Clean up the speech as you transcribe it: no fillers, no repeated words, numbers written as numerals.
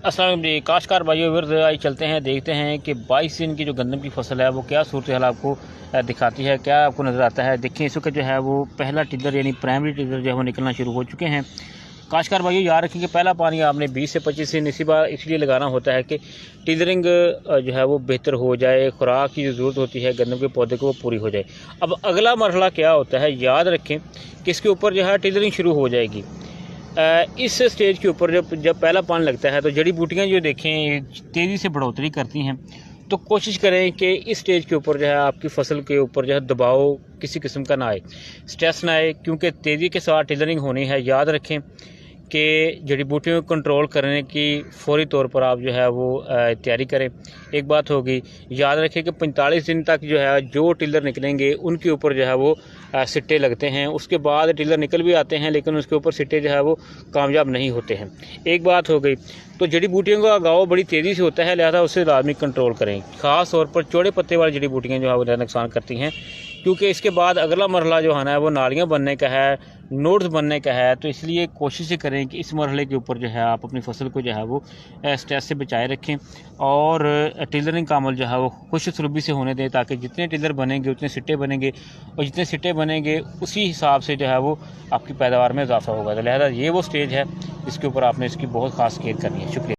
अस्सलाम वालेकुम जी, काश्तकार भाइयों विर्द आई चलते हैं, देखते हैं कि 22 दिन की जो गंदम की फसल है वो क्या सूरत हाल आपको दिखाती है, क्या आपको नज़र आता है। देखिए इस वक्त जो है वो पहला टिलर यानी प्राइमरी टिलर जो है वो निकलना शुरू हो चुके हैं। काश्तकार भाइयों याद रखें कि पहला पानी आपने 20 से 25 दिन इसी बार इसलिए लगाना होता है कि टिलरिंग जो है वो बेहतर हो जाए, खुराक की जो ज़रूरत होती है गंदम के पौधे को वो पूरी हो जाए। अब अगला मरहला क्या होता है, याद रखें कि इसके ऊपर जो है टिलरिंग शुरू हो जाएगी। इस स्टेज के ऊपर जब पहला पानी लगता है तो जड़ी बूटियाँ जो देखें तेज़ी से बढ़ोतरी करती हैं, तो कोशिश करें कि इस स्टेज के ऊपर जो है आपकी फसल के ऊपर जो है दबाव किसी किस्म का ना आए, स्ट्रेस ना आए, क्योंकि तेज़ी के साथ टिलरिंग होनी है। याद रखें कि जड़ी बूटियों को कंट्रोल करने की फौरी तौर पर आप जो है वो तैयारी करें। एक बात होगी, याद रखें कि 45 दिन तक जो है जो टिलर निकलेंगे उनके ऊपर जो है वो सिट्टे लगते हैं। उसके बाद टिलर निकल भी आते हैं लेकिन उसके ऊपर सिट्टे जो है वो कामयाब नहीं होते हैं। एक बात हो गई, तो जड़ी बूटियों का गाँव बड़ी तेज़ी से होता है, लिहाजा उससे लाजमी कंट्रोल करें। ख़ास तौर पर चौड़े पत्ते वाली जड़ी बूटियाँ जो है वो नुकसान करती हैं, क्योंकि इसके बाद अगला मरहला जो है ना वो नालियाँ बनने का है, नोड्स बनने का है। तो इसलिए कोशिश करें कि इस मरहले के ऊपर जो है आप अपनी फसल को जो है वो स्ट्रेस से बचाए रखें और टिलरिंग का अमल जो है वो खुश सरूबी से होने दें, ताकि जितने टिलर बनेंगे उतने सिट्टे बनेंगे और जितने सिट्टे बनेंगे उसी हिसाब से जो है वो आपकी पैदावार में इजाफा होगा। तो लिहाजा ये वो स्टेज है जिसके ऊपर आपने इसकी बहुत ख़ास केयर करनी है। शुक्रिया।